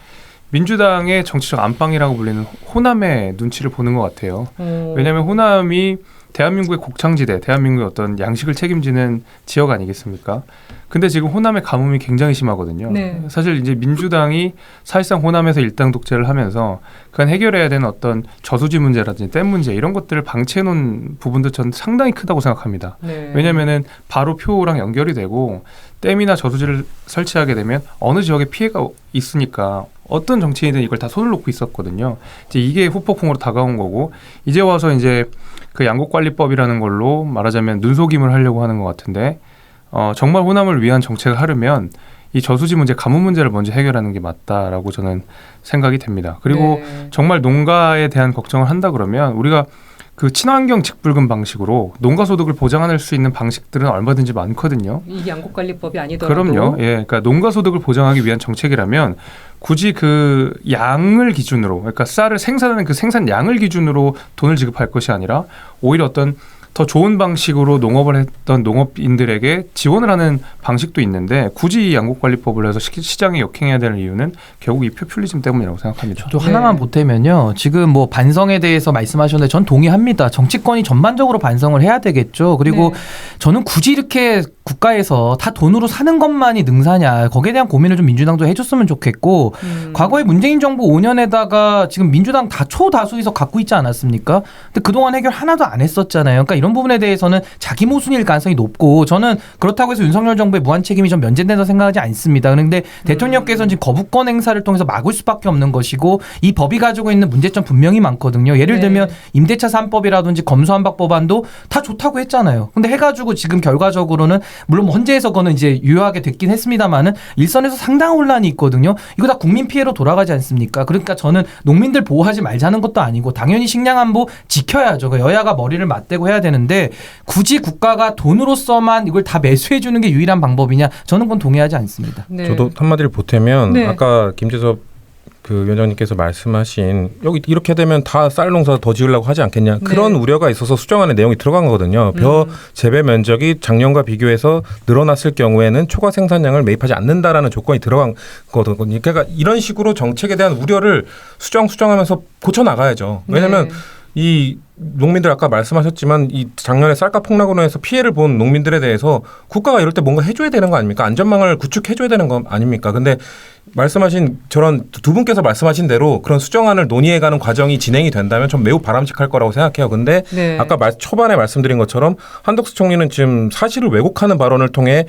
민주당의 정치적 안방이라고 불리는 호남의 눈치를 보는 것 같아요. 왜냐하면 호남이 대한민국의 곡창지대, 대한민국의 어떤 양식을 책임지는 지역 아니겠습니까? 근데 지금 호남의 가뭄이 굉장히 심하거든요. 네. 사실 이제 민주당이 사실상 호남에서 일당 독재를 하면서 그간 해결해야 되는 어떤 저수지 문제라든지 댐 문제 이런 것들을 방치해 놓은 부분도 저는 상당히 크다고 생각합니다. 네. 왜냐하면은 바로 표랑 연결이 되고 댐이나 저수지를 설치하게 되면 어느 지역에 피해가 있으니까 어떤 정치인이든 이걸 다 손을 놓고 있었거든요. 이제 이게 후폭풍으로 다가온 거고 이제 와서 이제 그 양곡관리법이라는 걸로 말하자면 눈속임을 하려고 하는 것 같은데 정말 호남을 위한 정책을 하려면 이 저수지 문제, 가뭄 문제를 먼저 해결하는 게 맞다라고 저는 생각이 됩니다. 그리고 네. 정말 농가에 대한 걱정을 한다 그러면 우리가 그 친환경 직불금 방식으로 농가 소득을 보장할 수 있는 방식들은 얼마든지 많거든요. 이 양곡관리법이 아니더라도. 그럼요. 예, 그러니까 농가 소득을 보장하기 위한 정책이라면 굳이 그 양을 기준으로, 그러니까 쌀을 생산하는 그 생산량을 기준으로 돈을 지급할 것이 아니라 오히려 어떤 더 좋은 방식으로 농업을 했던 농업인들에게 지원을 하는 방식도 있는데 굳이 이 양곡관리법을 해서 시장에 역행해야 되는 이유는 결국 이 표퓰리즘 때문이라고 생각합니다. 또 하나만 보태면요. 지금 뭐 반성에 대해서 말씀하셨는데 전 동의합니다. 정치권이 전반적으로 반성을 해야 되겠죠. 그리고 네. 저는 굳이 이렇게 국가에서 다 돈으로 사는 것만이 능사냐. 거기에 대한 고민을 좀 민주당도 해줬으면 좋겠고 과거에 문재인 정부 5년에다가 지금 민주당 다 초다수 석 갖고 있지 않았습니까? 근데 그동안 해결 하나도 안 했었잖아요. 그러니까 이런 부분에 대해서는 자기 모순일 가능성이 높고 저는 그렇다고 해서 윤석열 정부의 무한 책임이 좀 면제된다고 생각하지 않습니다. 그런데 대통령께서는 지금 거부권 행사를 통해서 막을 수밖에 없는 것이고 이 법이 가지고 있는 문제점 분명히 많거든요. 예를 들면 임대차 3법이라든지 검수완박 법안도 다 좋다고 했잖아요. 근데 해가지고 지금 결과적으로는 물론 헌재에서 그거는 이제 유효하게 됐긴 했습니다만은 일선에서 상당한 혼란이 있거든요. 이거 다 국민 피해로 돌아가지 않습니까? 그러니까 저는 농민들 보호하지 말자는 것도 아니고 당연히 식량안보 지켜야죠. 여야가 머리를 맞대고 해야 되는데 굳이 국가가 돈으로서만 이걸 다 매수해 주는 게 유일한 방법이냐? 저는 그건 동의하지 않습니다. 네. 저도 한마디를 보태면 네. 아까 김재섭 그 위원장님께서 말씀하신 여기 이렇게 되면 다 쌀 농사 더 지으려고 하지 않겠냐 그런 우려가 있어서 수정안에 내용이 들어간 거거든요. 벼 재배 면적이 작년과 비교해서 늘어났을 경우에는 초과 생산량을 매입하지 않는다라는 조건이 들어간 거거든요. 그러니까 이런 식으로 정책에 대한 우려를 수정하면서 고쳐 나가야죠. 왜냐하면 이 농민들 아까 말씀하셨지만 이 작년에 쌀값 폭락으로 해서 피해를 본 농민들에 대해서 국가가 이럴 때 뭔가 해줘야 되는 거 아닙니까? 안전망을 구축해줘야 되는 거 아닙니까? 근데 말씀하신 저런 두 분께서 말씀하신 대로 그런 수정안을 논의해가는 과정이 진행이 된다면 전 매우 바람직할 거라고 생각해요. 근데 아까 초반에 말씀드린 것처럼 한덕수 총리는 지금 사실을 왜곡하는 발언을 통해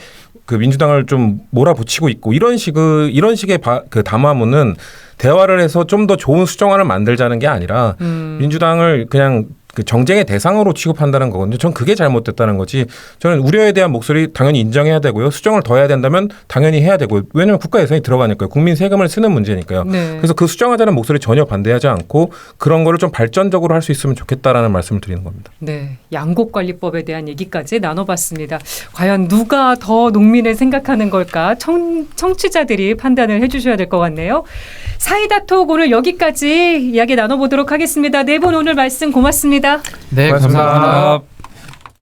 그 민주당을 좀 몰아붙이고 있고 이런 식의 그 담화문은 대화를 해서 좀 더 좋은 수정안을 만들자는 게 아니라 민주당을 그냥 그 정쟁의 대상으로 취급한다는 거거든요. 전 그게 잘못됐다는 거지. 저는 우려에 대한 목소리 당연히 인정해야 되고요. 수정을 더 해야 된다면 당연히 해야 되고요. 왜냐하면 국가 예산이 들어가니까요. 국민 세금을 쓰는 문제니까요. 그래서 그 수정하자는 목소리 전혀 반대하지 않고 그런 거를 좀 발전적으로 할 수 있으면 좋겠다라는 말씀을 드리는 겁니다. 네, 양곡관리법에 대한 얘기까지 나눠봤습니다. 과연 누가 더 농민을 생각하는 걸까? 청취자들이 판단을 해주셔야 될 것 같네요. 사이다톡 오늘 여기까지 이야기 나눠보도록 하겠습니다. 네 분 오늘 말씀 고맙습니다. 네, 고맙습니다. 감사합니다.